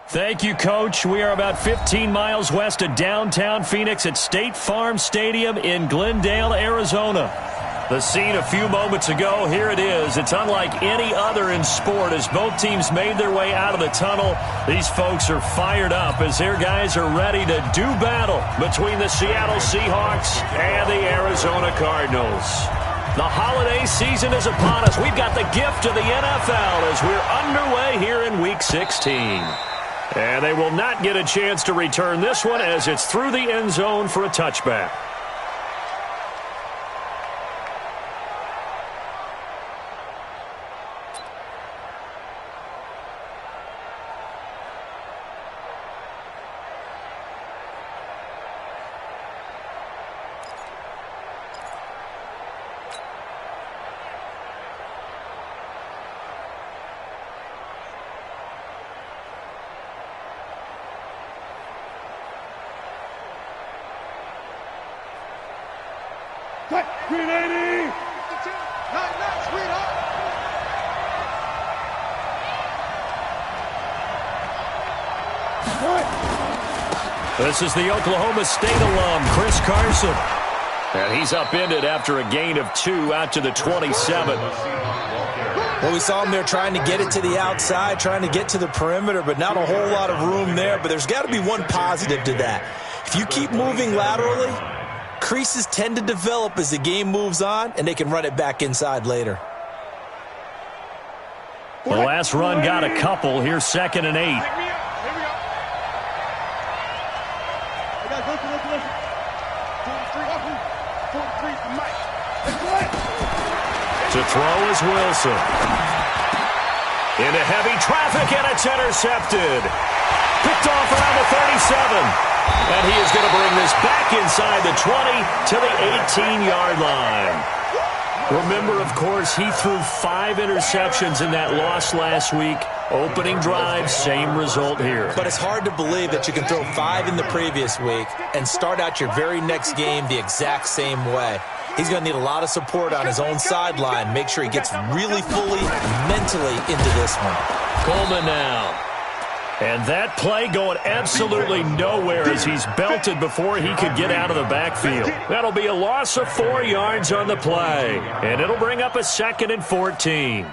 Thank you, Coach. We are about 15 miles west of downtown Phoenix at State Farm Stadium in Glendale, Arizona. The scene a few moments ago, here it is. It's unlike any other in sport as both teams made their way out of the tunnel. These folks are fired up as their guys are ready to do battle between the Seattle Seahawks and the Arizona Cardinals. The holiday season is upon us. We've got the gift of the NFL as we're underway here in Week 16. And they will not get a chance to return this one as it's through the end zone for a touchback. This is the Oklahoma State alum, Chris Carson. And he's upended after a gain of 2 out to the 27. Well, we saw him there trying to get it to the outside, trying to get to the perimeter, but not a whole lot of room there. But there's got to be one positive to that. If you keep moving laterally, creases tend to develop as the game moves on, and they can run it back inside later. The last run got a couple. Here's 2nd and 8. To throw is Wilson. Into heavy traffic, and it's intercepted. Picked off around the 37. And he is going to bring this back inside the 20 to the 18-yard line. Remember, of course, he threw 5 interceptions in that loss last week. Opening drive, same result here. But it's hard to believe that you can throw 5 in the previous week and start out your very next game the exact same way. He's going to need a lot of support on his own sideline. Make sure he gets really fully mentally into this one. Coleman now. And that play going absolutely nowhere as he's belted before he could get out of the backfield. That'll be a loss of 4 yards on the play. And it'll bring up a 2nd and 14.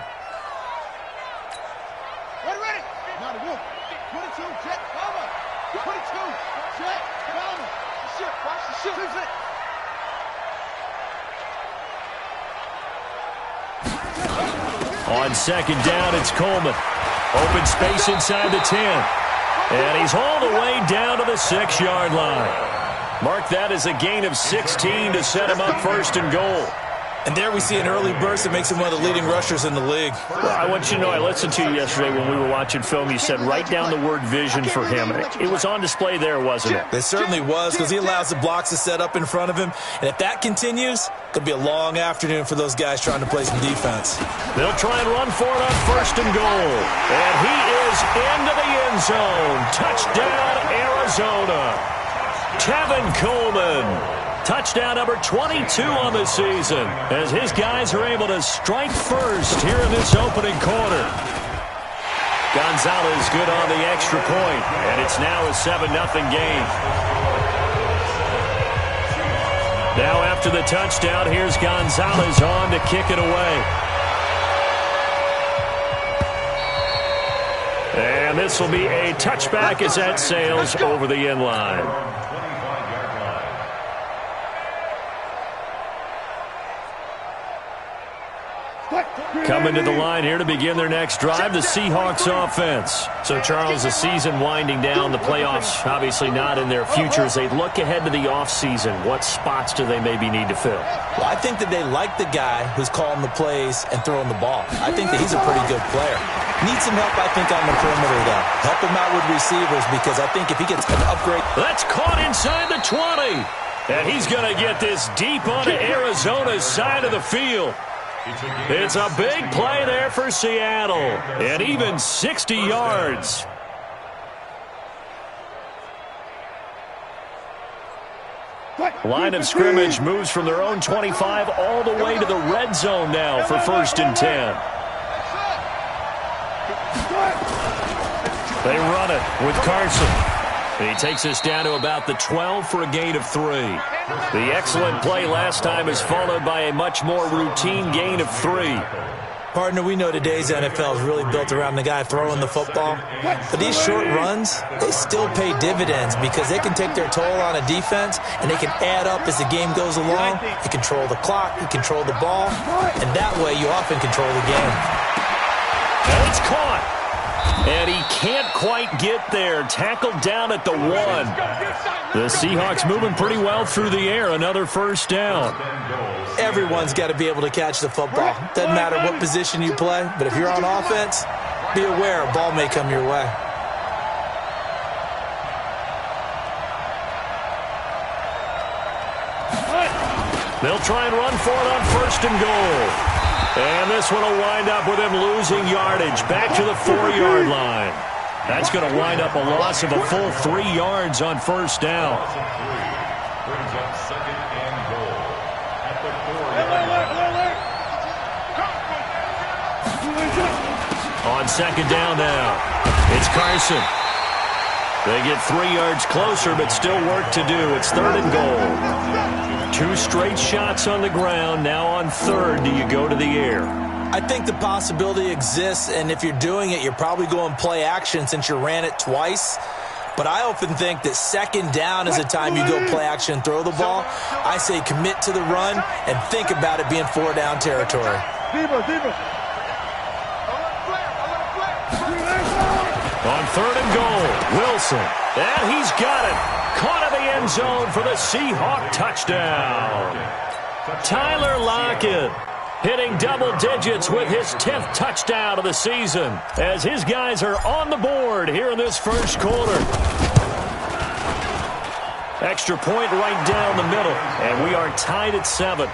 On 2nd down, it's Coleman. Open space inside the 10. And he's hauled away down to the 6-yard line. Mark that as a gain of 16 to set him up 1st and goal. And there we see an early burst that makes him one of the leading rushers in the league. Well, I want you to know, I listened to you yesterday when we were watching film. You said write down the word vision for him. It was on display there, wasn't it? It certainly was, because he allows the blocks to set up in front of him. And if that continues, it'll be a long afternoon for those guys trying to play some defense. They'll try and run for it on 1st and goal. And he is into the end zone. Touchdown, Arizona. Tevin Coleman. Touchdown number 22 on the season as his guys are able to strike first here in this opening quarter. Gonzalez good on the extra point, and it's now a 7-0 game. Now after the touchdown, here's Gonzalez on to kick it away. And this will be a touchback as that sails over the end line. Coming to the line here to begin their next drive, the Seahawks offense. So, Charles, the season winding down, the playoffs obviously not in their future. As they look ahead to the offseason, what spots do they maybe need to fill? Well, I think that they like the guy who's calling the plays and throwing the ball. I think that he's a pretty good player. Needs some help, I think, on the perimeter, though. Help him out with receivers, because I think if he gets an upgrade. That's caught inside the 20. And he's going to get this deep onto Arizona's side of the field. It's a big play there for Seattle, and even 60 yards. Line of scrimmage moves from their own 25 all the way to the red zone now for 1st and 10. They run it with Carson. He takes us down to about the 12 for a gain of 3. The excellent play last time is followed by a much more routine gain of 3. Partner, we know today's NFL is really built around the guy throwing the football. But these short runs, they still pay dividends because they can take their toll on a defense and they can add up as the game goes along. You control the clock, you control the ball, and that way you often control the game. And it's caught. And he can't quite get there. Tackled down at the 1. The Seahawks moving pretty well through the air. Another first down. Everyone's got to be able to catch the football. Doesn't matter what position you play, but if you're on offense, be aware a ball may come your way. They'll try and run for it on 1st and goal. And this one will wind up with him losing yardage back to the 4-yard line. That's going to wind up a loss of a full 3 yards on 1st down. Brings up 2nd and goal at the 4-yard line. On 2nd down now, it's Carson. They get 3 yards closer, but still work to do. It's 3rd and goal. 2 straight shots on the ground. Now on 3rd, do you go to the air? I think the possibility exists, and if you're doing it, you're probably going play action since you ran it twice. But I often think that 2nd down is the time you go play action and throw the ball. I say commit to the run and think about it being 4-down territory. On 3rd and goal, Wilson. And he's got it. Caught in the end zone for the Seahawk touchdown. Tyler Lockett hitting double digits with his 10th touchdown of the season as his guys are on the board here in this first quarter. Extra point right down the middle, and we are tied at 7.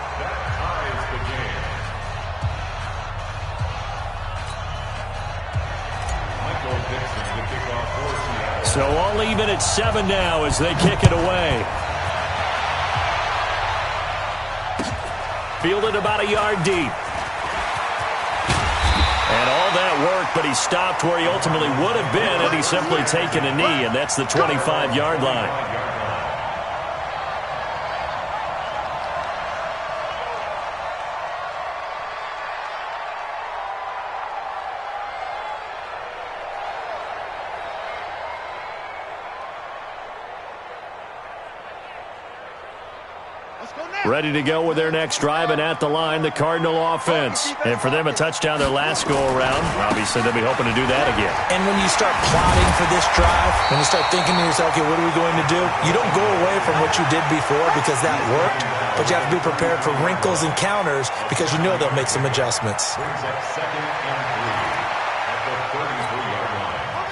So all even at 7 now as they kick it away. Fielded about a yard deep. And all that work, but he stopped where he ultimately would have been had he simply taken a knee, and that's the 25-yard line. Ready to go with their next drive, and at the line, the Cardinal offense. And for them, a touchdown their last go-around. Obviously, they'll be hoping to do that again. And when you start plotting for this drive, when you start thinking to yourself, okay, what are we going to do? You don't go away from what you did before because that worked, but you have to be prepared for wrinkles and counters because you know they'll make some adjustments.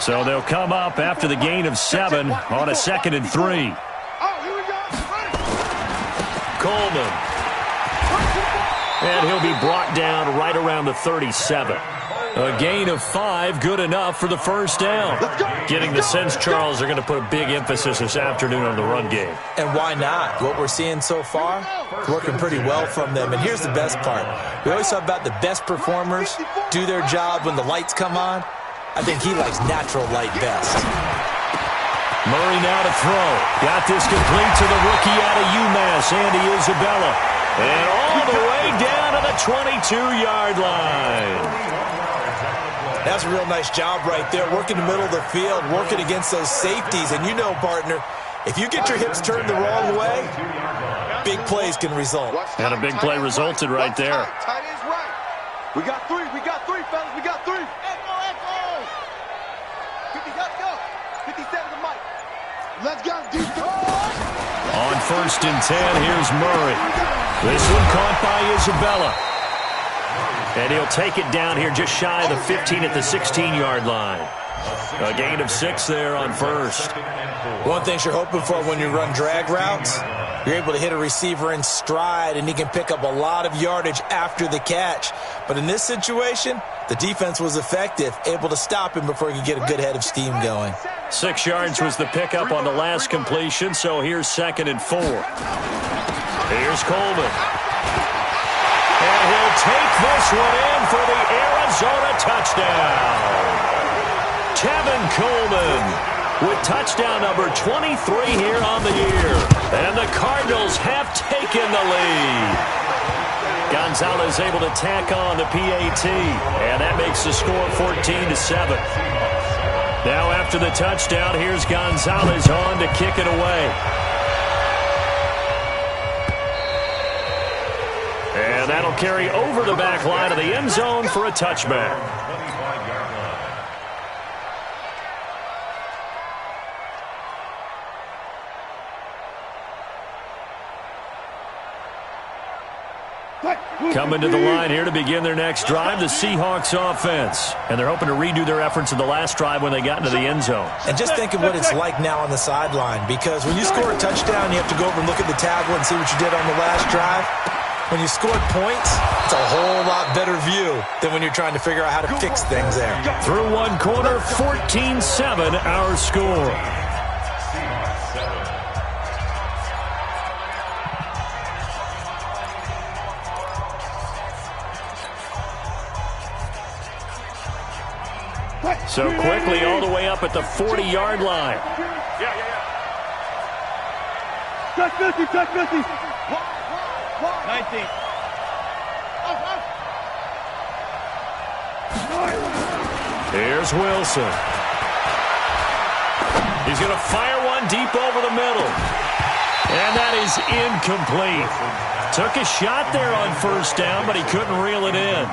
So they'll come up after the gain of 7 on a 2nd and 3. Coleman. And he'll be brought down right around the 37. A gain of 5, good enough for the first down. Getting the sense, Charles, they're going to put a big emphasis this afternoon on the run game. And why not? What we're seeing so far, working pretty well from them. And here's the best part. We always talk about the best performers do their job when the lights come on. I think he likes natural light best. Murray now to throw. Got this complete to the rookie out of UMass, Andy Isabella. And all the way down to the 22-yard line. That's a real nice job right there, working the middle of the field, working against those safeties. And you know, partner, if you get your hips turned the wrong way, big plays can result. And a big play resulted right there. Tight end's right. We got 3, fellas, we got 3. Echo, echo. 50, let's go. 57 to Mike. Let's go, defense. On 1st and 10, here's Murray. This one caught by Isabella. And he'll take it down here just shy of the 15 at the 16-yard line. A gain of 6 there on 1st. One thing you're hoping for when you run drag routes, you're able to hit a receiver in stride, and he can pick up a lot of yardage after the catch. But in this situation, the defense was effective, able to stop him before he could get a good head of steam going. 6 yards was the pickup on the last completion, so here's 2nd and 4. Here's Coleman. And he'll take this one in for the Arizona touchdown. Tevin Coleman with touchdown number 23 here on the year. And the Cardinals have taken the lead. Gonzalez able to tack on the PAT, and that makes the score 14-7. Now after the touchdown, here's Gonzalez on to kick it away. And that'll carry over the back line of the end zone for a touchback. Coming to the line here to begin their next drive, the Seahawks offense. And they're hoping to redo their efforts in the last drive when they got into the end zone. And just think of what it's like now on the sideline, because when you score a touchdown, you have to go over and look at the tablet and see what you did on the last drive. When you scored points, it's a whole lot better view than when you're trying to figure out how to fix things there. Through one quarter, 14-7 our score. So quickly all the way up at the 40-yard line. Touch 50, touch 50. 19. Here's Wilson. He's going to fire one deep over the middle. And that is incomplete. Took a shot there on first down, but he couldn't reel it in.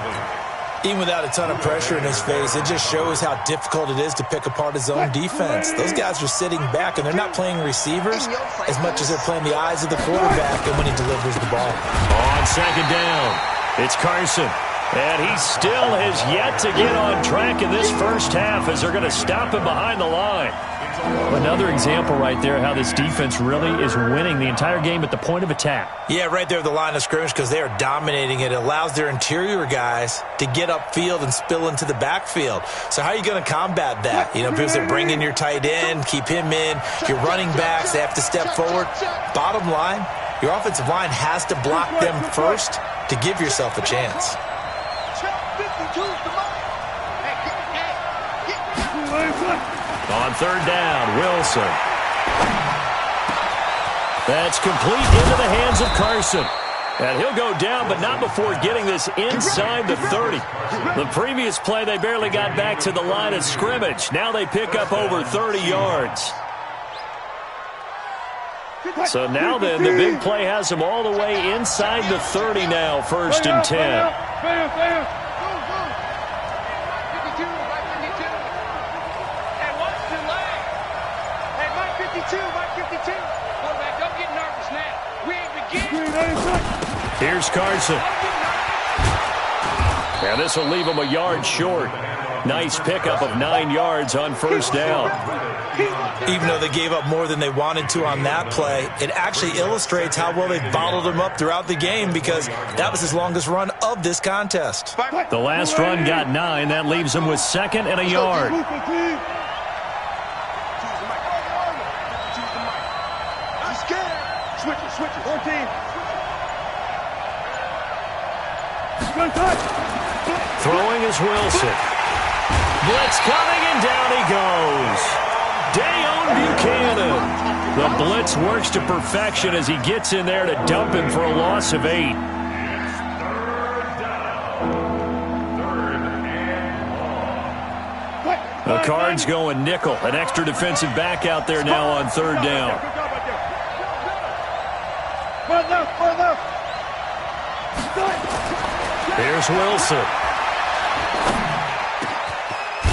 Even without a ton of pressure in his face, it just shows how difficult it is to pick apart his own defense. Those guys are sitting back, and they're not playing receivers as much as they're playing the eyes of the quarterback and when he delivers the ball. On second down, it's Carson. And he still has yet to get on track in this first half as they're going to stop him behind the line. Another example right there how this defense really is winning the entire game at the point of attack. Yeah, right there at the line of scrimmage because they are dominating it. It allows their interior guys to get upfield and spill into the backfield. So how are you going to combat that? You know, because they're bringing your tight end, keep him in. Your running backs, they have to step forward. Bottom line, your offensive line has to block them first to give yourself a chance. On third down, Wilson. That's complete into the hands of Carson. And he'll go down, but not before getting this inside the 30. The previous play, they barely got back to the line of scrimmage. Now they pick up over 30 yards. So now then, the big play has them all the way inside the 30 now, 1st and 10. Here's Carson. And this will leave him a yard short. Nice pickup of 9 yards on first down. Even though they gave up more than they wanted to on that play, it actually illustrates how well they bottled him up throughout the game because that was his longest run of this contest. The last run got 9. That leaves him with 2nd and a yard. Switch it. 14. Throwing is Wilson. Blitz coming, and down he goes. Dayon Buchanan. The blitz works to perfection as he gets in there to dump him for a loss of 8. The Cards going nickel. An extra defensive back out there now on third down. Here's Wilson.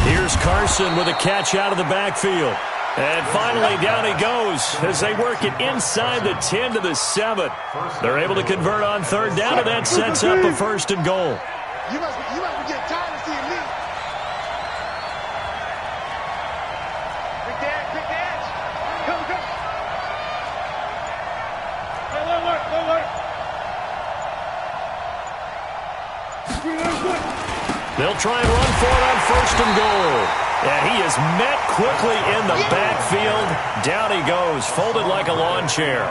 Here's Carson with a catch out of the backfield. And finally, down he goes as they work it inside the 10 to the 7. They're able to convert on third down, and that sets up a 1st and goal. You must be getting tired of seeing me. Quick dance. Come. Hey, low work. They'll try and run for it on 1st and goal. And he is met quickly in the backfield. Down he goes, folded like a lawn chair.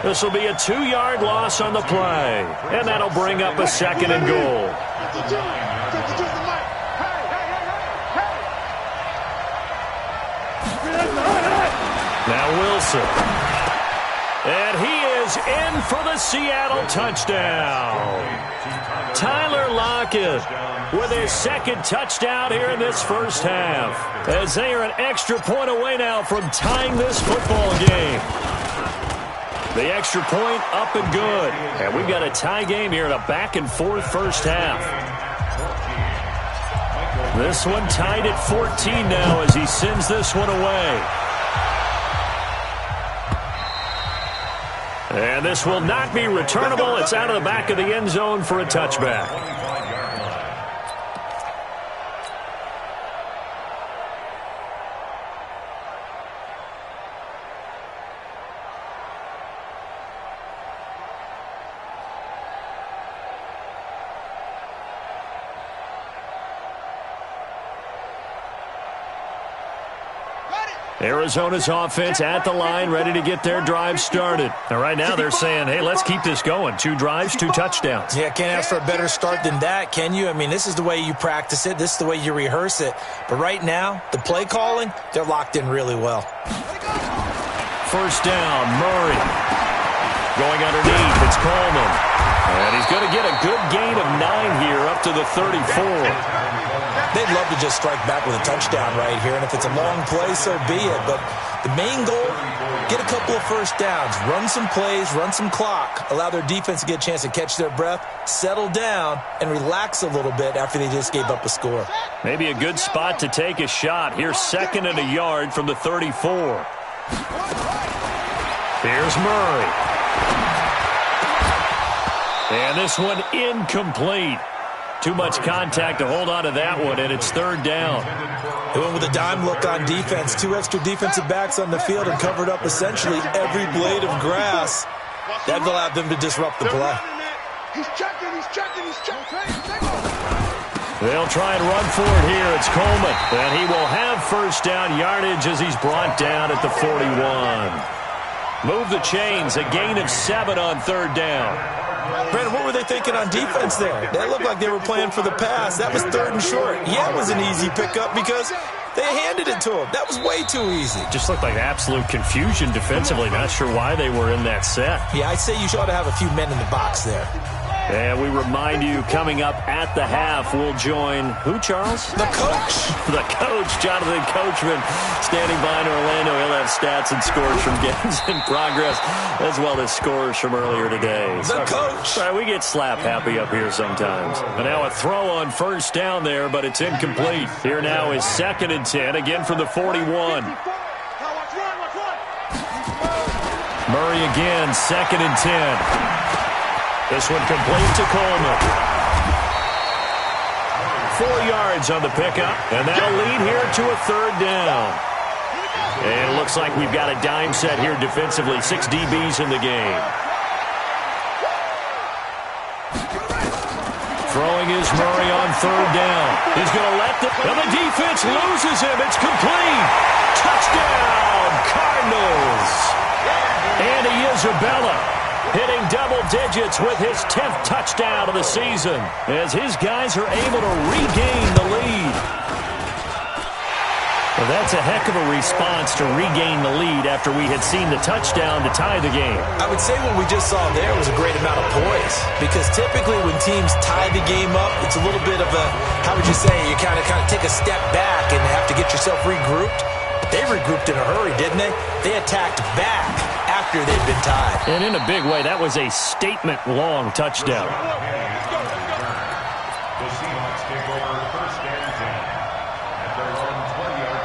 This will be a 2-yard loss on the play. And that'll bring up a 2nd and goal. Now Wilson. And he is in for the Seattle touchdown. Tyler Lockett with his second touchdown here in this first half, as they are an extra point away now from tying this football game. The extra point up and good. And we've got a tie game here in a back-and-forth first half. This one tied at 14 now as he sends this one away. And this will not be returnable. It's out of the back of the end zone for a touchback. Arizona's offense at the line, ready to get their drive started. And right now they're saying, hey, let's keep this going. 2 drives, 2 touchdowns. Yeah, can't ask for a better start than that, can you? I mean, this is the way you practice it. This is the way you rehearse it. But right now, the play calling, they're locked in really well. First down, Murray. Going underneath, it's Coleman. And he's going to get a good gain of 9 here up to the 34. They'd love to just strike back with a touchdown right here, and if it's a long play, so be it. But the main goal, get a couple of first downs, run some plays, run some clock, allow their defense to get a chance to catch their breath, settle down, and relax a little bit after they just gave up a score. Maybe a good spot to take a shot. Here's 2nd and a yard from the 34. Here's Murray. And this one incomplete. Too much contact to hold on to that one, and it's 3rd down. They went with a dime look on defense. 2 extra defensive backs on the field and covered up essentially every blade of grass. That allowed them to disrupt the play. He's checking. They'll try and run for it here. It's Coleman, and he will have first down yardage as he's brought down at the 41. Move the chains, a gain of 7 on 3rd down. Brandon, what were they thinking on defense there? That looked like they were playing for the pass. That was 3rd and short. Yeah, it was an easy pickup because they handed it to him. That was way too easy. Just looked like absolute confusion defensively. Not sure why they were in that set. Yeah, I'd say you ought to have a few men in the box there. And we remind you, coming up at the half, we'll join who, Charles? The coach. The coach, Jonathan Coachman, standing by in Orlando. He'll have stats and scores from games in progress, as well as scores from earlier today. The coach. Sorry, we get slap happy up here sometimes. And now a throw on first down there, but it's incomplete. Here now is 2nd and 10, again from the 41. Murray again, 2nd and 10. This one complete to Coleman. 4 yards on the pickup, and that'll lead here to a 3rd down. And it looks like we've got a dime set here defensively. 6 DBs in the game. Throwing is Murray on 3rd down. He's going to let and the defense loses him. It's complete. Touchdown, Cardinals. Andy Isabella hitting double digits with his 10th touchdown of the season as his guys are able to regain the lead. Well, that's a heck of a response to regain the lead after we had seen the touchdown to tie the game. I would say what we just saw there was a great amount of poise, because typically when teams tie the game up, it's a little bit of a, how would you say, you kind of take a step back and have to get yourself regrouped. They regrouped in a hurry, didn't they? They attacked back after they'd been tied. And in a big way, that was a statement-long touchdown. The Seahawks take over 1st and 10 at their own 20-yard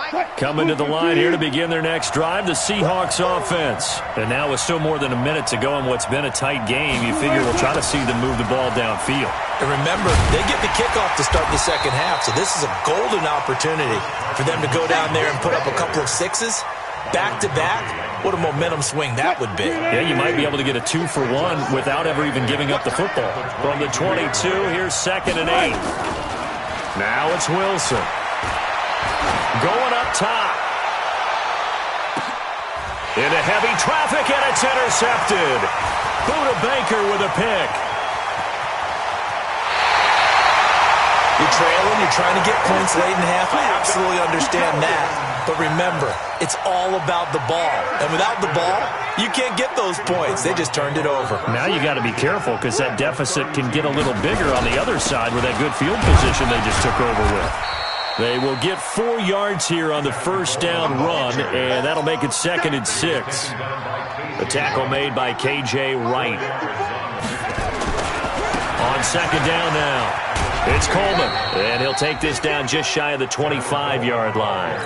line. Coming to the line here to begin their next drive, the Seahawks offense. And now with still more than a minute to go in what's been a tight game, you figure we'll try to see them move the ball downfield. And remember, they get the kickoff to start the second half, so this is a golden opportunity for them to go down there and put up a couple of 6s. Back-to-back, what a momentum swing that would be. Yeah, you might be able to get a 2-for-1 without ever even giving up the football. From the 22, here's 2nd and 8. Now it's Wilson. Going up top. Into heavy traffic, and it's intercepted. Buda Baker with a pick. trailing, you're trying to get points late in the half. I absolutely understand that. But remember, it's all about the ball. And without the ball, you can't get those points. They just turned it over. Now you got to be careful because that deficit can get a little bigger on the other side with that good field position they just took over with. They will get 4 yards here on the first down run, and that'll make it 2nd and 6. The tackle made by K.J. Wright. On 2nd down now, it's Coleman, and he'll take this down just shy of the 25-yard line.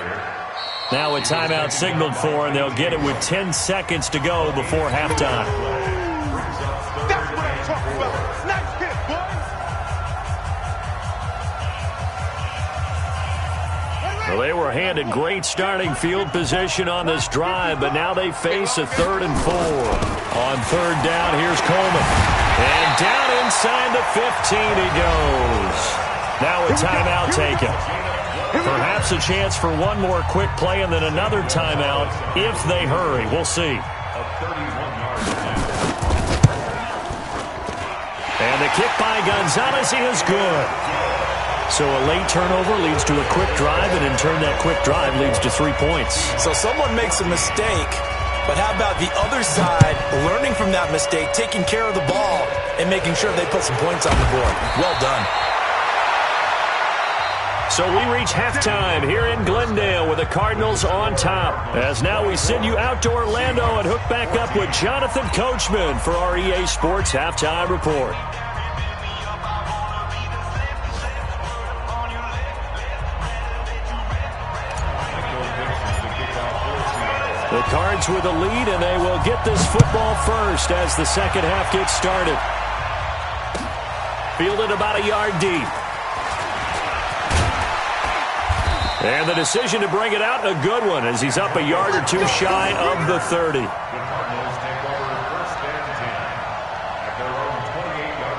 Now a timeout signaled for, and they'll get it with 10 seconds to go before halftime. That's what I'm talking about. Nice hit, boy. Well, they were handed great starting field position on this drive, but now they face a 3rd and 4. On 3rd down, here's Coleman. And down inside the 15 he goes. Now a timeout taken. Perhaps a chance for one more quick play and then another timeout if they hurry. We'll see. And the kick by Gonzalez is good. So a late turnover leads to a quick drive, and in turn that quick drive leads to 3 points. So someone makes a mistake, but how about the other side learning from that mistake, taking care of the ball, and making sure they put some points on the board? Well done. So we reach halftime here in Glendale with the Cardinals on top. As now we send you out to Orlando and hook back up with Jonathan Coachman for our EA Sports Halftime Report. The Cards with the lead, and they will get this football first as the second half gets started. Fielded about a yard deep. And the decision to bring it out, a good one, as he's up a yard or two shy of the 30. The Cardinals take over 1st and 10 at their own 28-yard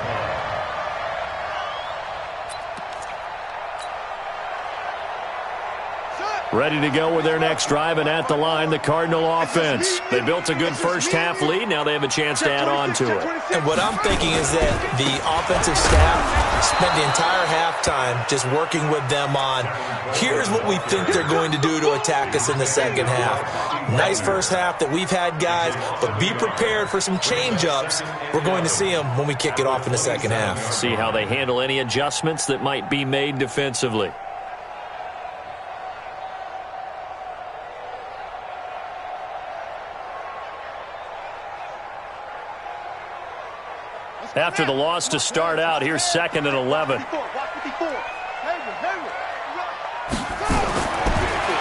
line. Ready to go with their next drive, and at the line, the Cardinal offense. They built a good first half lead. Now they have a chance to add on to it. And what I'm thinking is that the offensive staff spent the entire halftime just working with them on, here's what we think they're going to do to attack us in the second half. Nice first half that we've had, guys, but be prepared for some change-ups. We're going to see them when we kick it off in the second half. See how they handle any adjustments that might be made defensively. After the loss to start out, here's 2nd and 11.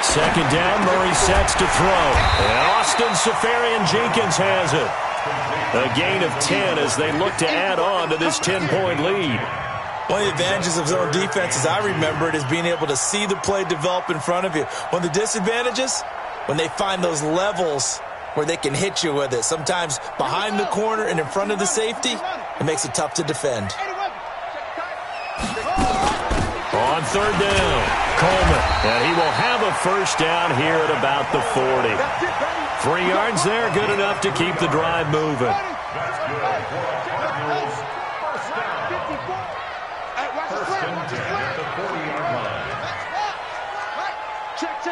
2nd down, Murray sets to throw. And Austin Safarian-Jenkins has it. A gain of 10 as they look to add on to this 10-point lead. One of the advantages of zone defense, as I remember it, is being able to see the play develop in front of you. One of the disadvantages, when they find those levels where they can hit you with it. Sometimes behind the corner and in front of the safety, it makes it tough to defend. On 3rd down, Coleman. And he will have a first down here at about the 40. 3 yards there, good enough to keep the drive moving. First and 10 at the 40-yard line. Check.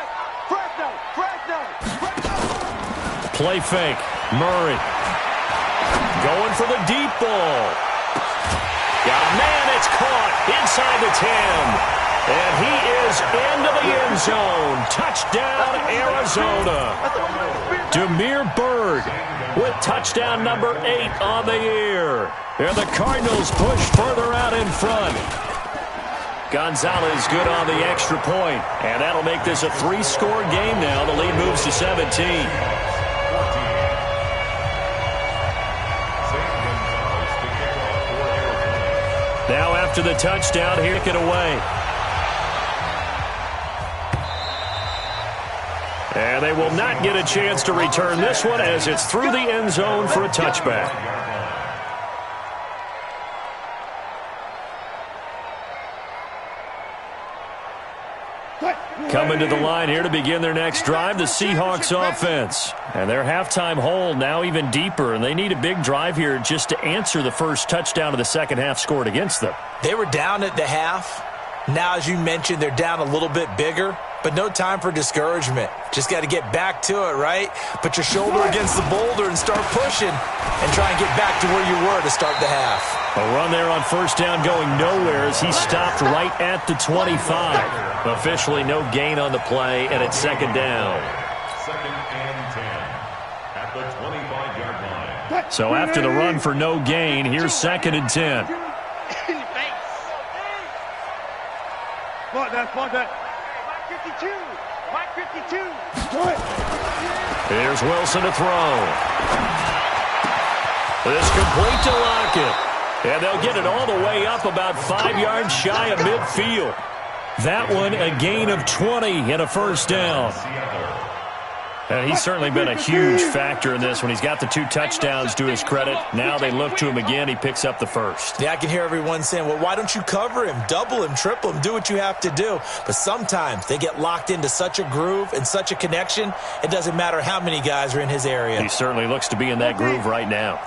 Play fake. Murray. Going for the deep ball. Got a man, it's caught inside the 10. And he is into the end zone. Touchdown, Arizona. Demir Bird with touchdown number 8 on the year. And the Cardinals push further out in front. Gonzalez good on the extra point. And that'll make this a 3-score game now. The lead moves to 17. Now after the touchdown, here kick it away. And they will not get a chance to return this one as it's through the end zone for a touchback. Coming to the line here to begin their next drive, the Seahawks offense. And their halftime hole now even deeper, and they need a big drive here just to answer the first touchdown of the second half scored against them. They were down at the half, Now, as you mentioned, they're down a little bit bigger, but no time for discouragement. Just got to get back to it, right? Put your shoulder against the boulder and start pushing and try and get back to where you were to start the half. A run there on first down going nowhere as he stopped right at the 25. Officially no gain on the play, and it's second down. Second and 10 at the 25-yard line. So after the run for no gain, here's second and 10. Mike 52. Mike 52. Here's Wilson to throw. This complete to Lockett. And they'll get it all the way up about 5 yards shy of midfield. That one a gain of 20 and a first down. And he's certainly been a huge factor in this when he's got the 2 touchdowns to his credit. Now they look to him again. He picks up the first. Yeah, I can hear everyone saying, well, why don't you cover him, double him, triple him, do what you have to do. But sometimes they get locked into such a groove and such a connection, it doesn't matter how many guys are in his area. He certainly looks to be in that groove right now.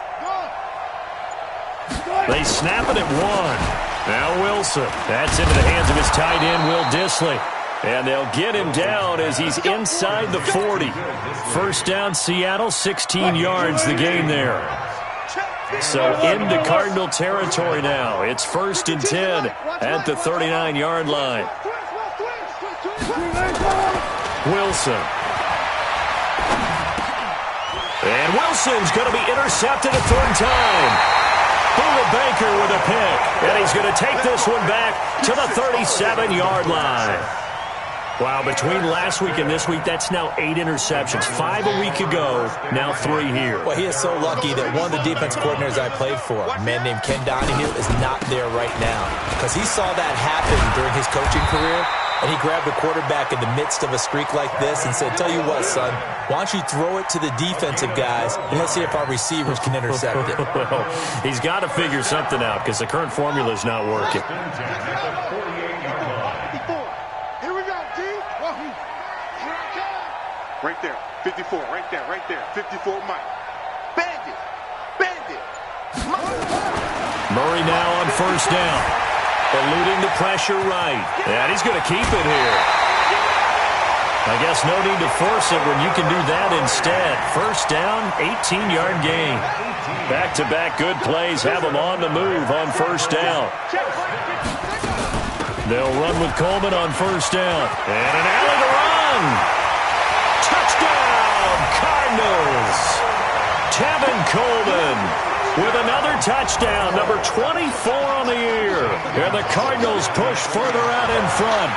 They snap it at 1. Now Wilson. That's into the hands of his tight end, Will Dissly. And they'll get him down as he's inside the 40. First down, Seattle, 16 yards the gain there. So into Cardinal territory now. It's first and 10 at the 39-yard line. Wilson. And Wilson's going to be intercepted a third time. Buda Baker with a pick. And he's going to take this one back to the 37-yard line. Wow, between last week and this week, that's now 8 interceptions. 5 a week ago, now 3 here. Well, he is so lucky that one of the defense coordinators I played for, a man named Ken Donahue, is not there right now. Because he saw that happen during his coaching career, and he grabbed the quarterback in the midst of a streak like this and said, tell you what, son, why don't you throw it to the defensive guys, and let's see if our receivers can intercept it. Well, he's got to figure something out because the current formula is not working. Right there, 54, right there, 54, Mike. Bandit, Murray now on first down. Eluding the pressure right. And he's going to keep it here. I guess no need to force it when you can do that instead. First down, 18-yard gain. Back-to-back good plays have them on the move on first down. They'll run with Coleman on first down. And an alley to run. Touchdown, Cardinals. Tevin Coleman with another touchdown, number 24 on the year. And the Cardinals push further out in front.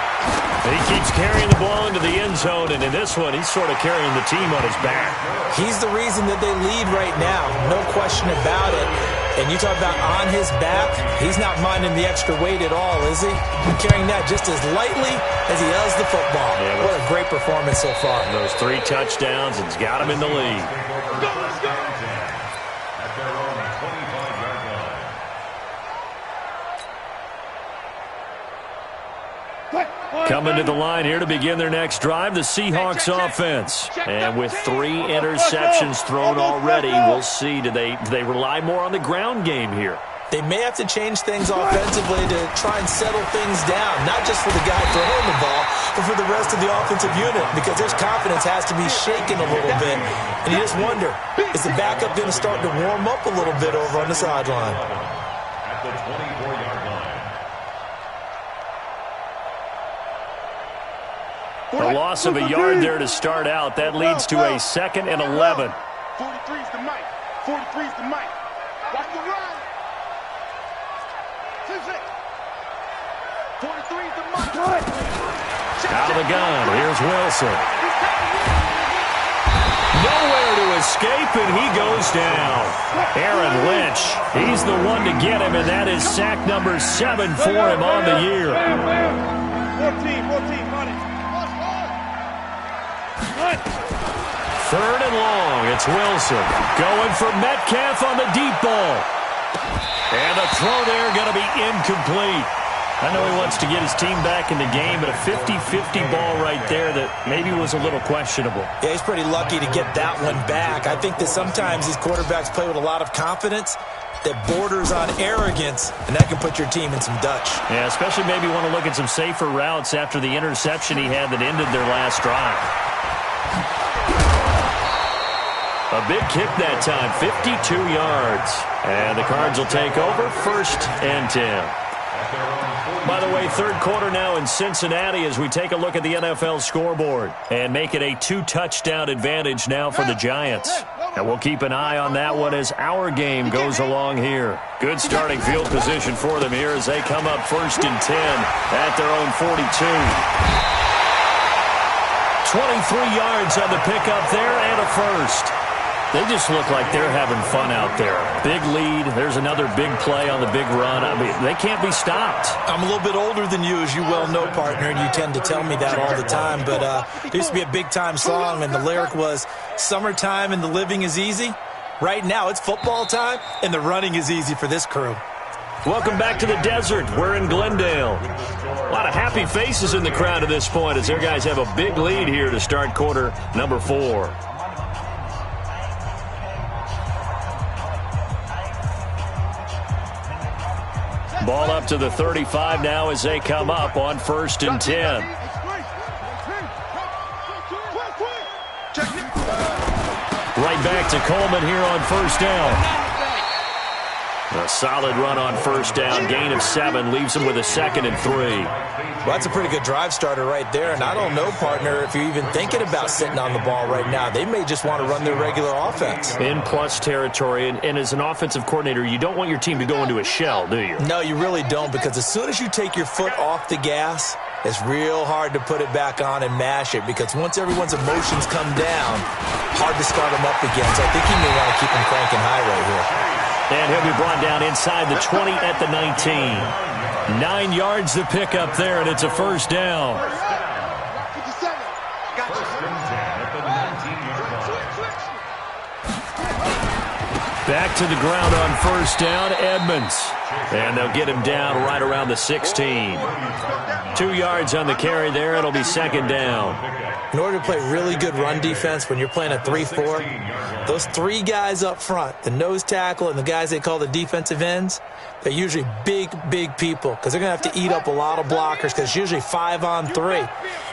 He keeps carrying the ball into the end zone, and in this one, he's sort of carrying the team on his back. He's the reason that they lead right now, no question about it. And you talk about on his back, he's not minding the extra weight at all, is he? Carrying that just as lightly as he does the football. Yeah, what a great performance so far. Those 3 touchdowns, and he's got him in the lead. At their own 25-yard line. Coming to the line here to begin their next drive, the Seahawks offense. And with 3 interceptions thrown already, we'll see, do they rely more on the ground game here? They may have to change things offensively to try and settle things down, not just for the guy throwing the ball, but for the rest of the offensive unit, because their confidence has to be shaken a little bit. And you just wonder, is the backup going to start to warm up a little bit over on the sideline? At the 24-yard line. A loss of a yard there to start out. That leads to a 2nd and 11. 43's the Mike. 43's the Mike. Watch the run. 43's the Mike. Out of the gun. Here's Wilson. Nowhere to escape, and he goes down. Aaron Lynch, he's the one to get him, and that is sack number 7 for him on the year. 14, money. 3rd and long, it's Wilson. Going for Metcalf on the deep ball. And the throw there going to be incomplete. I know he wants to get his team back in the game, but a 50-50 ball right there that maybe was a little questionable. Yeah, he's pretty lucky to get that one back. I think that sometimes these quarterbacks play with a lot of confidence, that borders on arrogance, and that can put your team in some Dutch. Yeah, especially maybe want to look at some safer routes after the interception he had that ended their last drive. A big kick that time, 52 yards. And the Cards will take over, 1st and 10. By the way, third quarter now in Cincinnati as we take a look at the NFL scoreboard and make it a 2-touchdown advantage now for the Giants. And we'll keep an eye on that one as our game goes along here. Good starting field position for them here as they come up 1st and 10 at their own 42. 23 yards on the pickup there and a first. They just look like they're having fun out there. Big lead. There's another big play on the big run. I mean, they can't be stopped. I'm a little bit older than you, as you well know, partner, and you tend to tell me that all the time. But there used to be a big-time song, and the lyric was, "Summertime and the living is easy." Right now, it's football time, and the running is easy for this crew. Welcome back to the desert. We're in Glendale. A lot of happy faces in the crowd at this point as their guys have a big lead here to start quarter number 4. Ball up to the 35 now as they come up on 1st and 10. Right back to Coleman here on 1st down. A solid run on 1st down. Gain of 7 leaves him with a 2nd and 3. Well, that's a pretty good drive starter right there. And I don't know, partner, if you're even thinking about sitting on the ball right now. They may just want to run their regular offense. In plus territory. And as an offensive coordinator, you don't want your team to go into a shell, do you? No, you really don't, because as soon as you take your foot off the gas, it's real hard to put it back on and mash it, because once everyone's emotions come down, hard to start them up again. So I think he may want to keep them cranking high right here. And he'll be brought down inside the 20 at the 19. 9 yards to pick up there, and it's a 1st down. Back to the ground on 1st down, Edmonds. And they'll get him down right around the 16. 2 yards on the carry there. It'll be 2nd down. In order to play really good run defense when you're playing a 3-4, those 3 guys up front, the nose tackle and the guys they call the defensive ends, they're usually big, big people, because they're going to have to eat up a lot of blockers, because it's usually 5 on 3.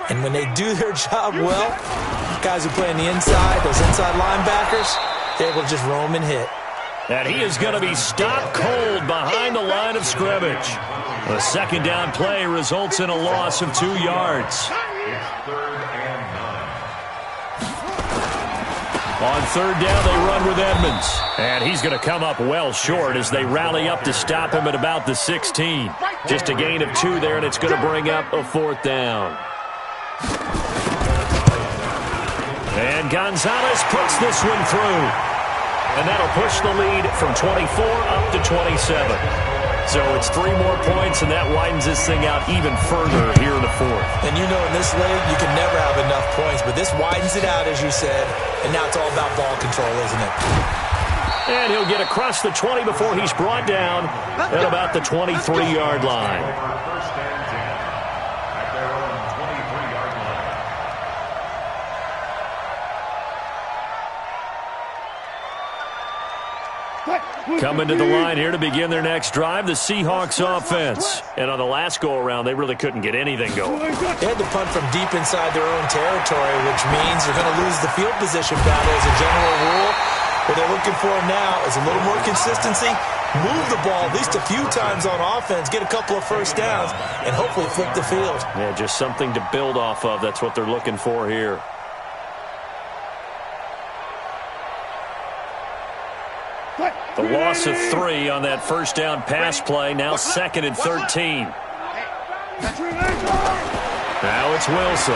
And when they do their job well, guys who play on the inside, those inside linebackers, they're able to just roam and hit. And he is going to be stopped cold behind the line of scrimmage. The 2nd down play results in a loss of 2 yards. On 3rd down, they run with Edmonds. And he's going to come up well short as they rally up to stop him at about the 16. Just a gain of 2 there, and it's going to bring up a 4th down. And Gonzalez puts this one through. And that'll push the lead from 24 up to 27. So it's 3 more points, and that widens this thing out even further here in the 4th. And you know, in this league, you can never have enough points, but this widens it out, as you said, and now it's all about ball control, isn't it? And he'll get across the 20 before he's brought down at about the 23-yard line. Coming to the line here to begin their next drive, the Seahawks offense. And on the last go-around, they really couldn't get anything going. They had to punt from deep inside their own territory, which means they're going to lose the field position battle as a general rule. What they're looking for now is a little more consistency, move the ball at least a few times on offense, get a couple of 1st downs, and hopefully flip the field. Yeah, just something to build off of. That's what they're looking for here. The loss of 3 on that 1st down pass play. Now 2nd and 13. Now it's Wilson.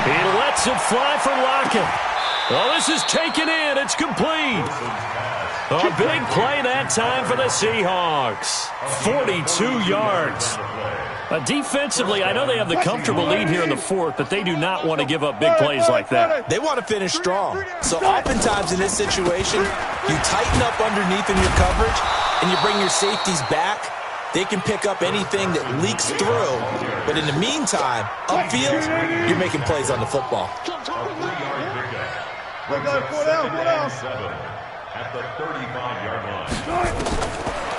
He lets it fly for Lockett. Oh, this is taken in. It's complete. A big play that time for the Seahawks. 42 yards. Defensively, I know they have the comfortable lead here in the 4th, but they do not want to give up big plays like that. They want to finish strong. So oftentimes in this situation, you tighten up underneath in your coverage, and you bring your safeties back. They can pick up anything that leaks through. But in the meantime, upfield, you're making plays on the football. at the 35-yard line.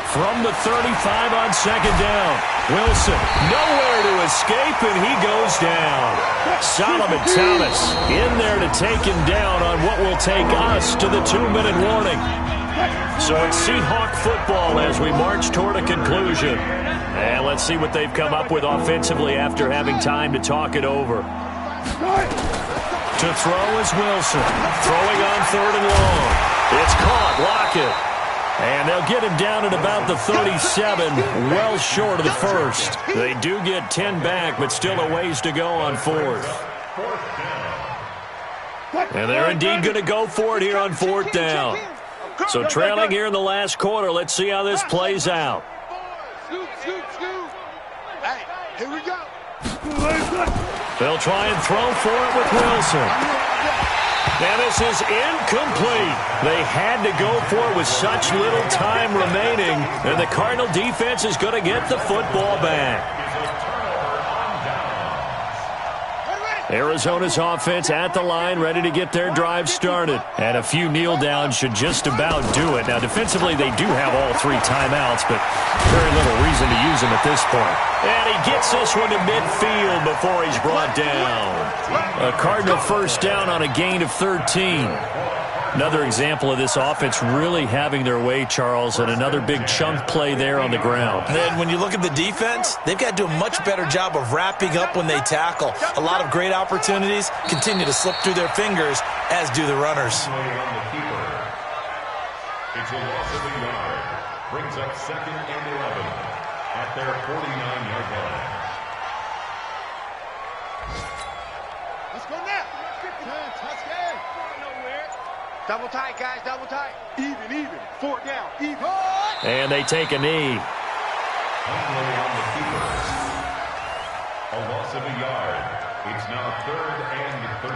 From the 35 on second down, Wilson nowhere to escape, and he goes down. Solomon Thomas in there to take him down on what will take us to the 2-minute warning. So it's Seahawk football as we march toward a conclusion. And let's see what they've come up with offensively after having time to talk it over. To throw is Wilson. Throwing on 3rd and long. It's caught. Lockett. And they'll get him down at about the 37, well short of the first. They do get 10 back, but still a ways to go on 4th. And they're indeed going to go for it here on 4th down. So trailing here in the last quarter, let's see how this plays out. Hey, here we go. They'll try and throw for it with Wilson. And this is incomplete. They had to go for it with such little time remaining. And the Cardinal defense is going to get the football back. Arizona's offense at the line, ready to get their drive started. And a few kneel downs should just about do it. Now, defensively, they do have all 3 timeouts, but very little reason to use them at this point. And he gets this one to midfield before he's brought down. A Cardinal first down on a gain of 13. Another example of this offense really having their way, Charles, and another big chunk play there on the ground. And then when you look at the defense, they've got to do a much better job of wrapping up when they tackle. A lot of great opportunities continue to slip through their fingers, as do the runners. It's a loss of a yard. Brings up 2nd and 11 at their 49-yard line. Let's go now. Touchdown. Double tight, guys, double tight. Even. 4th down, even. And they take a knee. A loss of a yard. It's now 3rd and 13.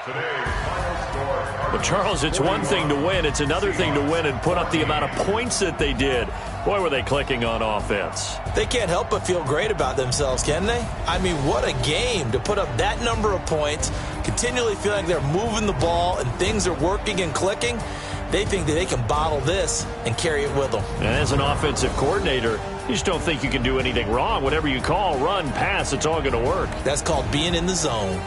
Today's final score. But, Charles, it's one thing to win. It's another thing to win and put up the amount of points that they did. Boy, were they clicking on offense. They can't help but feel great about themselves, can they? I mean, what a game to put up that number of points, continually feeling like they're moving the ball and things are working and clicking. They think that they can bottle this and carry it with them. And as an offensive coordinator, you just don't think you can do anything wrong. Whatever you call, run, pass, it's all going to work. That's called being in the zone.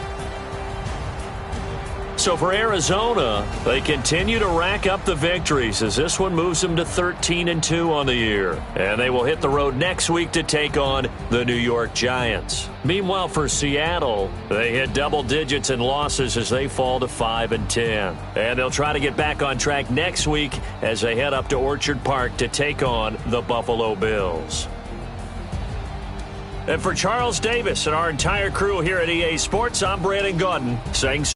So for Arizona, they continue to rack up the victories as this one moves them to 13-2 on the year. And they will hit the road next week to take on the New York Giants. Meanwhile, for Seattle, they hit double digits in losses as they fall to 5-10. And they'll try to get back on track next week as they head up to Orchard Park to take on the Buffalo Bills. And for Charles Davis and our entire crew here at EA Sports, I'm Brandon Gaudin saying